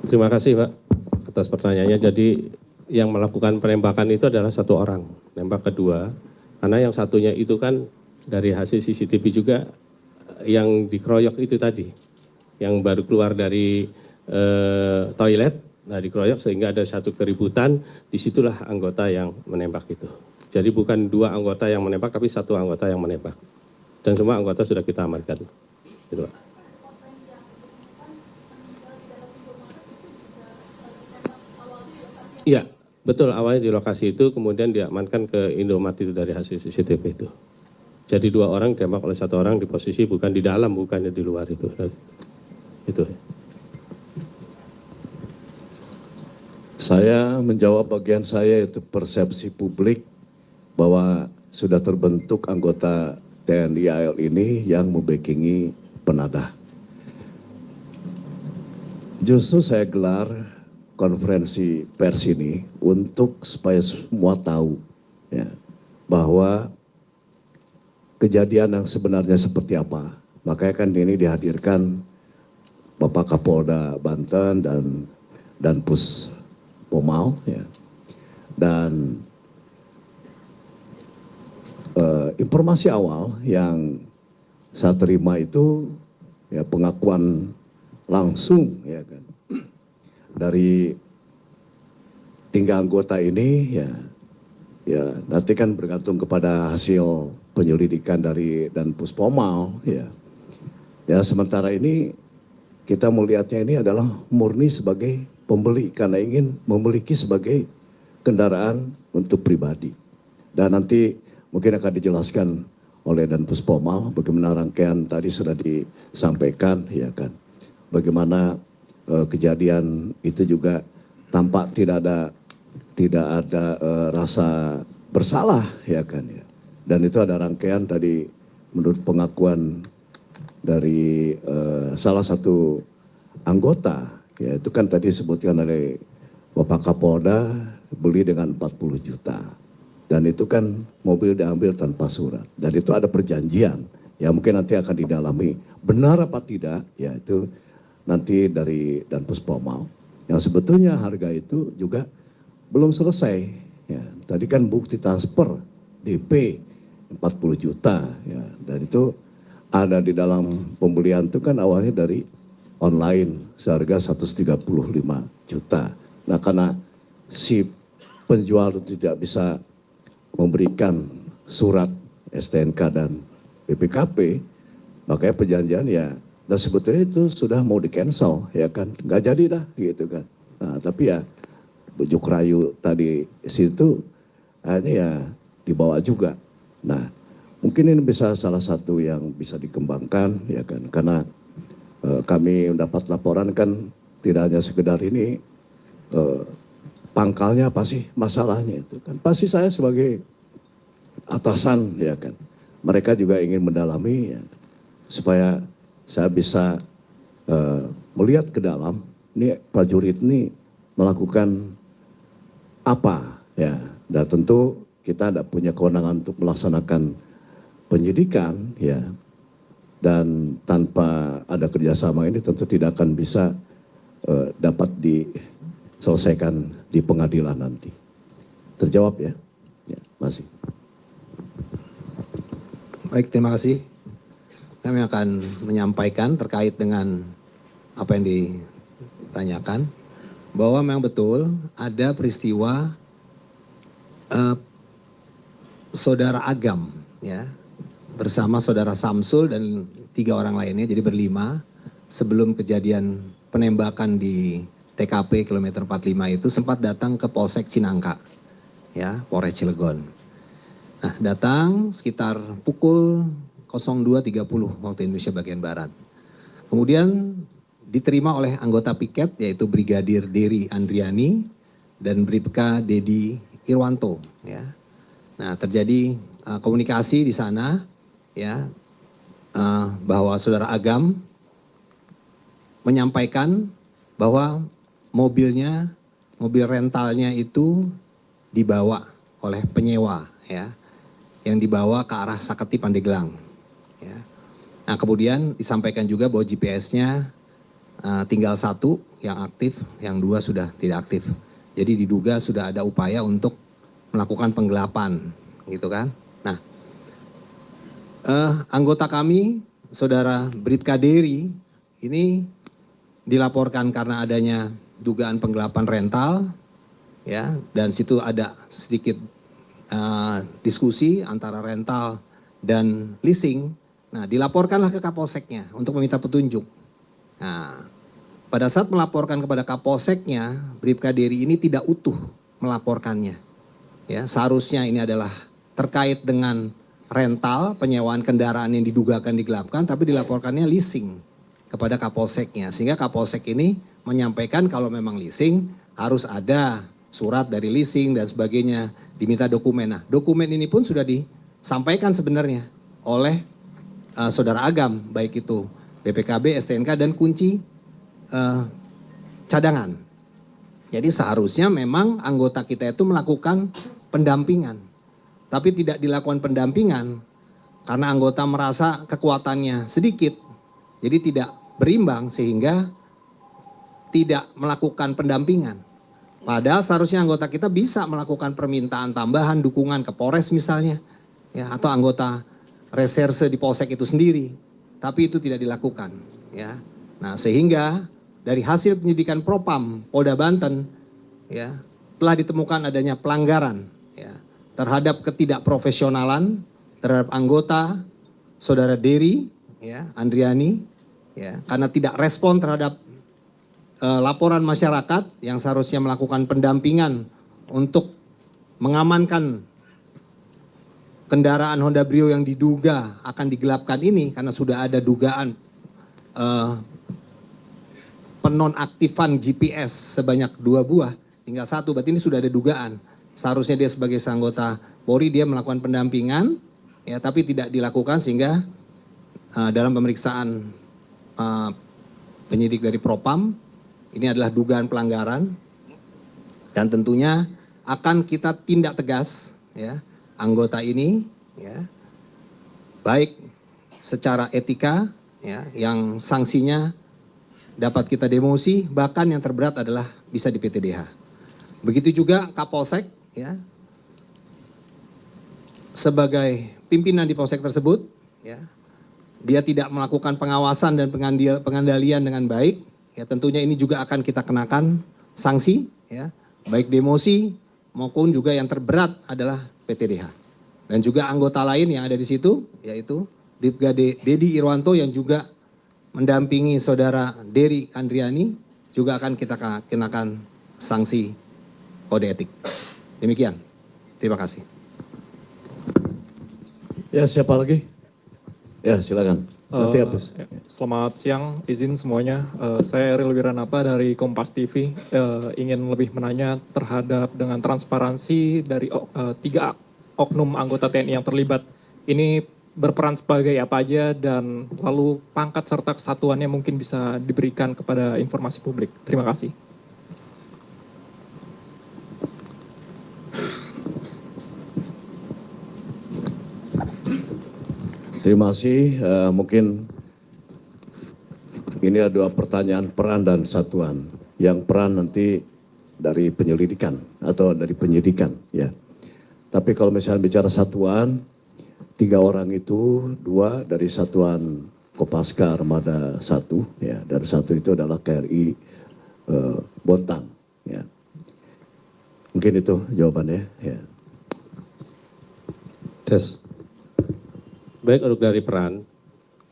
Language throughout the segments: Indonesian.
Terima kasih Pak atas pertanyaannya. Jadi yang melakukan penembakan itu adalah satu orang, nembak kedua. Karena yang satunya itu kan dari hasil CCTV juga yang dikeroyok itu tadi, yang baru keluar dari toilet, nah dikeroyok sehingga ada satu keributan, disitulah anggota yang menembak itu. Jadi bukan dua anggota yang menembak, tapi satu anggota yang menembak. Dan semua anggota sudah kita amankan. Gitu, Pak. Iya, betul, awalnya di lokasi itu, kemudian diamankan ke Indomaret itu dari hasil CCTV itu. Jadi dua orang ditembak oleh satu orang di posisi bukan di dalam, bukannya di luar itu. Itu. Saya menjawab bagian saya, yaitu persepsi publik bahwa sudah terbentuk anggota TNI AL ini yang membackingi penadah. Justru saya gelar konferensi pers ini untuk supaya semua tahu ya, bahwa kejadian yang sebenarnya seperti apa. Makanya kan ini dihadirkan Bapak Kapolda Banten dan Pus Pomal ya. Dan informasi awal yang saya terima itu ya pengakuan langsung ya kan dari 3 anggota ini ya nanti kan bergantung kepada hasil penyelidikan dari dan Puspomal ya. Ya sementara ini kita melihatnya ini adalah murni sebagai pembeli karena ingin memiliki sebagai kendaraan untuk pribadi. Dan nanti mungkin akan dijelaskan oleh Dan Puspomal bagaimana rangkaian tadi sudah disampaikan ya kan. Bagaimana kejadian itu juga tampak tidak ada rasa bersalah ya kan ya. Dan itu ada rangkaian tadi menurut pengakuan dari salah satu anggota ya itu kan tadi disebutkan oleh Bapak Kapolda beli dengan 40 juta. Dan itu kan mobil diambil tanpa surat. Dan itu ada perjanjian ya mungkin nanti akan didalami benar apa tidak ya itu nanti dari Dan Puspomal yang sebetulnya harga itu juga belum selesai ya. Tadi kan bukti transfer DP 40 juta ya. Dan itu ada di dalam pembelian itu kan awalnya dari online seharga 135 juta. Nah karena si penjual itu tidak bisa memberikan surat STNK dan BPKP, makanya perjanjian ya, dan sebetulnya itu sudah mau di cancel ya kan, nggak jadi dah gitu kan. Nah tapi ya bujuk rayu tadi situ akhirnya ya dibawa juga. Nah mungkin ini bisa salah satu yang bisa dikembangkan ya kan, karena kami mendapat laporan kan tidak hanya sekedar ini pangkalnya apa sih masalahnya itu kan, pasti saya sebagai atasan ya kan, mereka juga ingin mendalami ya, supaya saya bisa melihat ke dalam ini prajurit ini melakukan apa ya. Dan tentu kita tidak punya kewenangan untuk melaksanakan penyidikan ya, dan tanpa ada kerjasama ini tentu tidak akan bisa dapat diselesaikan di pengadilan nanti. Terjawab ya? Ya, masih. Baik, terima kasih. Kami akan menyampaikan terkait dengan apa yang ditanyakan, bahwa memang betul ada peristiwa saudara Agam ya bersama saudara Samsul dan 3 orang lainnya, jadi berlima, sebelum kejadian penembakan di TKP kilometer 45 itu sempat datang ke Polsek Cinangka ya, Polres Cilegon. Nah, datang sekitar pukul 02.30 waktu Indonesia bagian Barat. Kemudian diterima oleh anggota piket yaitu Brigadir Dery Andriani dan Bribka Dedi Irwanto ya. Nah, terjadi komunikasi di sana ya, bahwa saudara Agam menyampaikan bahwa mobil rentalnya itu dibawa oleh penyewa ya, yang dibawa ke arah Saketi Pandeglang ya. Nah kemudian disampaikan juga bahwa GPS-nya tinggal 1 yang aktif, yang 2 sudah tidak aktif. Jadi diduga sudah ada upaya untuk melakukan penggelapan, gitu kan. Nah, anggota kami, Saudara Bribka Dery, ini dilaporkan karena adanya dugaan penggelapan rental, ya, dan situ ada sedikit diskusi antara rental dan leasing. Nah, dilaporkanlah ke Kapolseknya untuk meminta petunjuk. Nah, pada saat melaporkan kepada Kapolseknya, Bribka Dery ini tidak utuh melaporkannya. Ya, seharusnya ini adalah terkait dengan rental, penyewaan kendaraan yang didugakan digelapkan, tapi dilaporkannya leasing kepada Kapolseknya. Sehingga Kapolsek ini menyampaikan kalau memang leasing harus ada surat dari leasing dan sebagainya, diminta dokumen. Nah, dokumen ini pun sudah disampaikan sebenarnya oleh Saudara Agam, baik itu BPKB, STNK, dan kunci cadangan. Jadi seharusnya memang anggota kita itu melakukan pendampingan. Tapi tidak dilakukan pendampingan karena anggota merasa kekuatannya sedikit. Jadi tidak berimbang sehingga tidak melakukan pendampingan. Padahal seharusnya anggota kita bisa melakukan permintaan tambahan, dukungan ke Polres misalnya, ya, atau anggota reserse di Polsek itu sendiri. Tapi itu tidak dilakukan. Ya. Nah, sehingga dari hasil penyidikan Propam Polda Banten, ya, telah ditemukan adanya pelanggaran, ya, terhadap ketidakprofesionalan terhadap anggota Saudara Dery, ya, Andriani, ya, karena tidak respon terhadap laporan masyarakat yang seharusnya melakukan pendampingan untuk mengamankan kendaraan Honda Brio yang diduga akan digelapkan ini, karena sudah ada dugaan penonaktifan GPS sebanyak 2 buah, tinggal 1, berarti ini sudah ada dugaan. Seharusnya dia sebagai anggota Polri dia melakukan pendampingan, ya, tapi tidak dilakukan sehingga dalam pemeriksaan penyidik dari Propam ini adalah dugaan pelanggaran dan tentunya akan kita tindak tegas, ya, anggota ini, ya, baik secara etika, ya, yang sanksinya dapat kita demosi, bahkan yang terberat adalah bisa di PTDH. Begitu juga Kapolsek, ya, sebagai pimpinan di Polsek tersebut, ya, dia tidak melakukan pengawasan dan pengandalian dengan baik, ya, tentunya ini juga akan kita kenakan sanksi, ya, baik demosi maupun juga yang terberat adalah PTDH. Dan juga anggota lain yang ada di situ, yaitu Bribka Dedi Irwanto yang juga mendampingi Saudara Dery Andriani, juga akan kita kenakan sanksi kode etik. Demikian. Terima kasih. Ya, siapa lagi? Ya, silakan. Nanti habis. Selamat siang, izin semuanya. Saya Eril Wiranapa dari Kompas TV. Ingin lebih menanya terhadap dengan transparansi dari 3 oknum anggota TNI yang terlibat. Ini berperan sebagai apa aja dan lalu pangkat serta kesatuannya mungkin bisa diberikan kepada informasi publik. Terima kasih. Terima kasih. Mungkin ini ada 2 pertanyaan peran dan satuan. Yang peran nanti dari penyelidikan atau dari penyidikan, ya. Tapi kalau misalnya bicara satuan, 3 orang itu 2 dari satuan Kopaska Armada 1, ya. Dan 1 itu adalah KRI Bontang, ya. Mungkin itu jawabannya, ya. Des. Baik, untuk dari peran,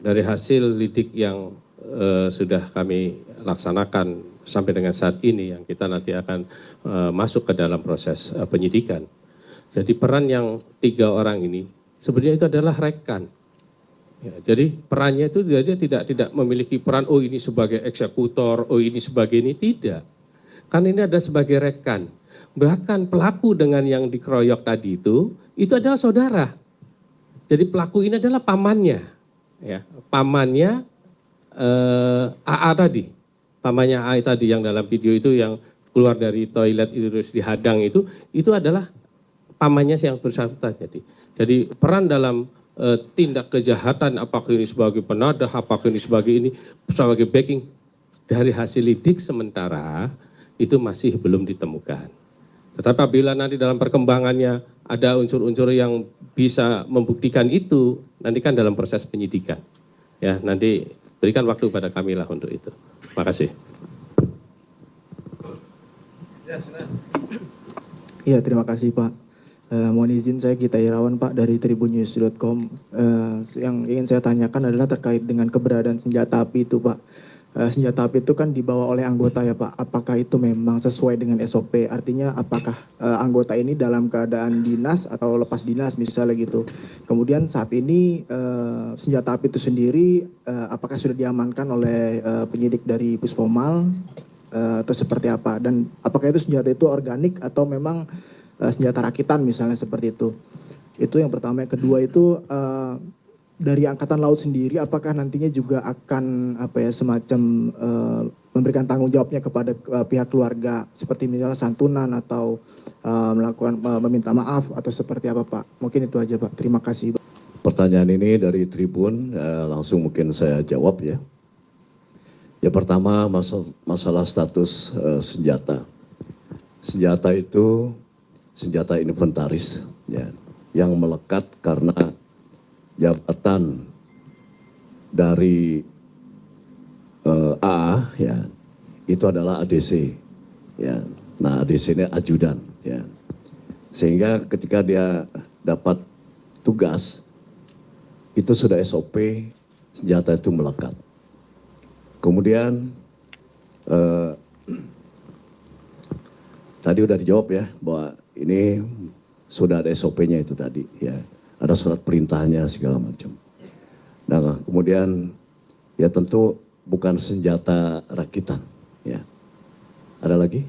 dari hasil lidik yang sudah kami laksanakan sampai dengan saat ini yang kita nanti akan masuk ke dalam proses penyidikan. Jadi peran yang 3 orang ini sebenarnya itu adalah rekan. Ya, jadi perannya itu dia tidak memiliki peran, oh ini sebagai eksekutor, oh ini sebagai ini, tidak. Kan ini ada sebagai rekan. Bahkan pelaku dengan yang dikeroyok tadi itu adalah saudara. Jadi pelaku ini adalah pamannya, ya, pamannya AA tadi, pamannya AA tadi yang dalam video itu yang keluar dari toilet itu terus dihadang itu adalah pamannya yang bersangkutan. Jadi peran dalam tindak kejahatan, apakah ini sebagai penadah, apakah ini sebagai backing, dari hasil lidik sementara itu masih belum ditemukan. Tetapi apabila nanti dalam perkembangannya ada unsur-unsur yang bisa membuktikan itu, nanti kan dalam proses penyidikan. Ya, nanti berikan waktu pada kami lah untuk itu. Terima kasih. Iya, terima kasih Pak. Mohon izin saya Gita Irawan Pak dari tribunnews.com. Yang ingin saya tanyakan adalah terkait dengan keberadaan senjata api itu Pak. Senjata api itu kan dibawa oleh anggota ya Pak. Apakah itu memang sesuai dengan SOP? Artinya apakah anggota ini dalam keadaan dinas atau lepas dinas misalnya gitu. Kemudian saat ini senjata api itu sendiri apakah sudah diamankan oleh penyidik dari Puspomal atau seperti apa? Dan apakah itu senjata itu organik atau memang senjata rakitan misalnya seperti itu? Itu yang pertama. Yang kedua itu dari Angkatan Laut sendiri apakah nantinya juga akan semacam memberikan tanggung jawabnya kepada pihak keluarga seperti misalnya santunan atau melakukan meminta maaf atau seperti apa Pak? Mungkin itu aja Pak. Terima kasih. Pertanyaan ini dari Tribun, langsung mungkin saya jawab ya. Ya pertama masalah status senjata. Senjata itu senjata inventaris ya, yang melekat karena jabatan dari AA ya, itu adalah ADC ya. Nah ADC ini ajudan ya, sehingga ketika dia dapat tugas itu sudah SOP senjata itu melekat. Kemudian tadi udah dijawab ya bahwa ini sudah ada SOP-nya itu tadi ya, ada surat perintahnya segala macam. Nah kemudian ya tentu bukan senjata rakitan ya. Ada lagi?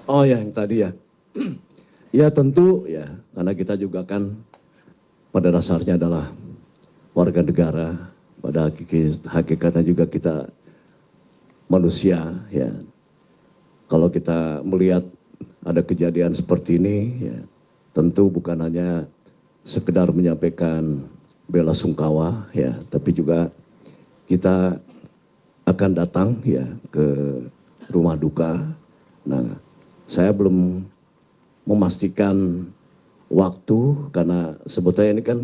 Oh ya yang tadi ya. Ya tentu ya, karena kita juga kan pada dasarnya adalah warga negara, pada hakikatnya juga kita manusia ya. Kalau kita melihat ada kejadian seperti ini ya, tentu bukan hanya sekedar menyampaikan bela sungkawa ya, tapi juga kita akan datang ya ke rumah duka. Nah, saya belum memastikan waktu karena sebetulnya ini kan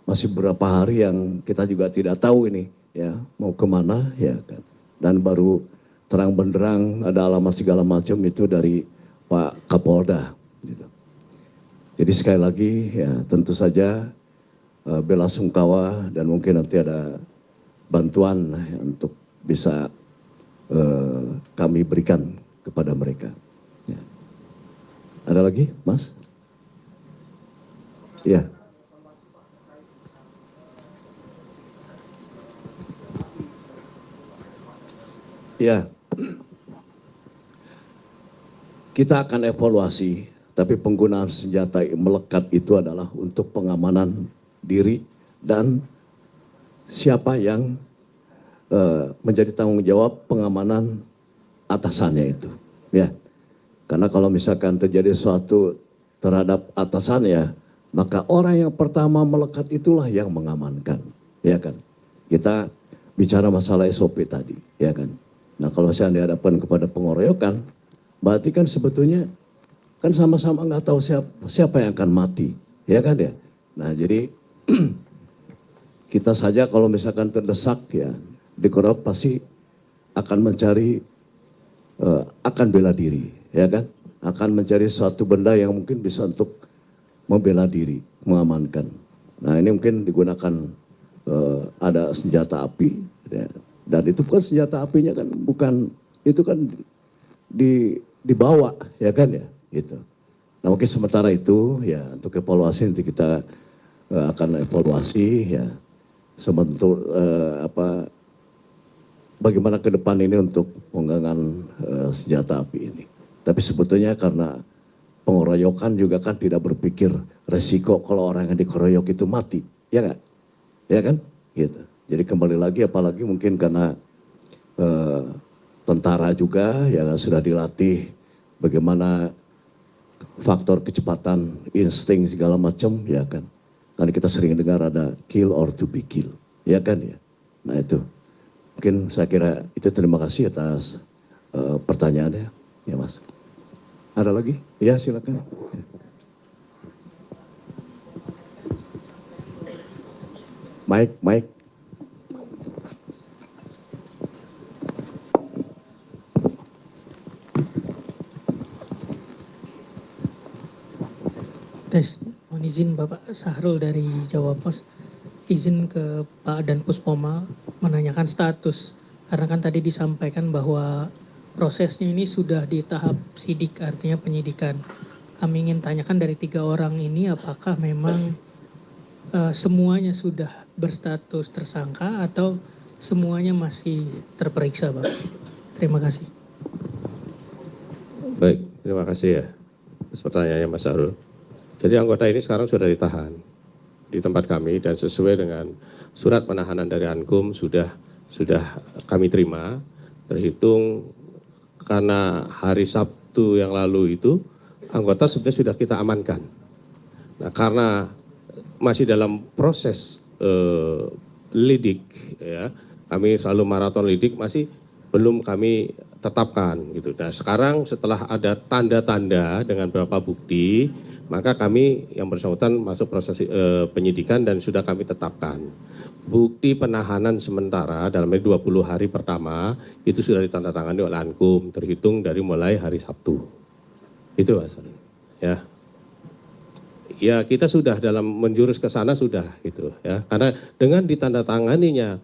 masih beberapa hari yang kita juga tidak tahu ini ya mau kemana ya kan. Dan baru terang benderang ada alamat segala macam itu dari Pak Kapolda gitu. Jadi sekali lagi ya tentu saja bela sungkawa dan mungkin nanti ada bantuan ya, untuk bisa kami berikan kepada mereka. Ya. Ada lagi Mas? Ya. Ya, kita akan evaluasi, tapi penggunaan senjata melekat itu adalah untuk pengamanan diri dan siapa yang menjadi tanggung jawab pengamanan atasannya itu. Ya, karena kalau misalkan terjadi sesuatu terhadap atasannya, maka orang yang pertama melekat itulah yang mengamankan, ya kan? Kita bicara masalah SOP tadi, ya kan? Nah kalau saya dihadapkan kepada pengeroyokan, berarti kan sebetulnya kan sama-sama nggak tahu siapa yang akan mati, ya kan ya. Nah jadi kita saja kalau misalkan terdesak ya dikeroyok pasti akan mencari, akan bela diri, ya kan. Akan mencari suatu benda yang mungkin bisa untuk membela diri, mengamankan. Nah ini mungkin digunakan ada senjata api. Ya. Dan itu bukan senjata apinya kan bukan, itu kan dibawa ya kan ya gitu. Nah mungkin sementara itu ya untuk evaluasi nanti kita akan evaluasi ya sebentuk bagaimana ke depan ini untuk penggunaan senjata api ini. Tapi sebetulnya karena pengeroyokan juga kan tidak berpikir resiko kalau orang yang dikeroyok itu mati, ya nggak? Ya kan? Gitu. Jadi kembali lagi apalagi mungkin karena tentara juga yang sudah dilatih bagaimana faktor kecepatan, insting segala macam ya kan. Karena kita sering dengar ada kill or to be kill, ya kan ya. Nah itu, mungkin saya kira itu. Terima kasih atas pertanyaannya, ya Mas. Ada lagi? Ya silakan. Mike. Tes, mohon izin Bapak Sahrul dari Jawa Pos, izin ke Pak Dan Puspoma menanyakan status. Karena kan tadi disampaikan bahwa prosesnya ini sudah di tahap sidik, artinya penyidikan. Kami ingin tanyakan dari 3 orang ini apakah memang semuanya sudah berstatus tersangka atau semuanya masih terperiksa, Pak? Terima kasih. Baik, terima kasih ya atas pertanyaannya Mas Sahrul. Jadi anggota ini sekarang sudah ditahan di tempat kami dan sesuai dengan surat penahanan dari Ankum sudah kami terima, terhitung karena hari Sabtu yang lalu itu anggota sebenarnya sudah kita amankan. Nah karena masih dalam proses lidik, ya, kami selalu maraton lidik, masih belum kami tetapkan gitu. Nah sekarang setelah ada tanda-tanda dengan beberapa bukti, maka kami yang bersangkutan masuk proses penyidikan dan sudah kami tetapkan. Bukti penahanan sementara dalam 20 hari pertama itu sudah ditandatangani oleh Ankum, terhitung dari mulai hari Sabtu. Itu Mas. Ya. Ya kita sudah dalam menjurus ke sana sudah gitu ya. Karena dengan ditandatanganinya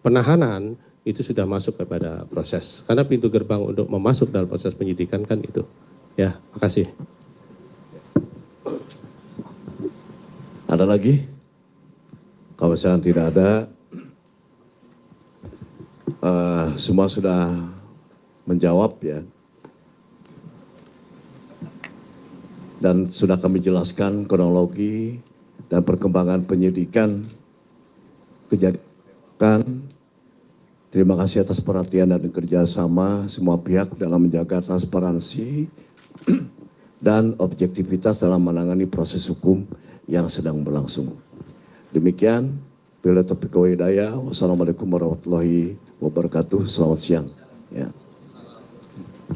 penahanan itu sudah masuk kepada proses. Karena pintu gerbang untuk memasuk dalam proses penyidikan kan itu. Ya, makasih. Ada lagi? Kalau misalnya tidak ada, semua sudah menjawab ya. Dan sudah kami jelaskan kronologi dan perkembangan penyidikan kejadian. Terima kasih atas perhatian dan kerjasama semua pihak dalam menjaga transparansi dan objektivitas dalam menangani proses hukum yang sedang berlangsung. Demikian, bila taufiq wa hidayah. Wassalamualaikum warahmatullahi wabarakatuh. Selamat siang. Ya.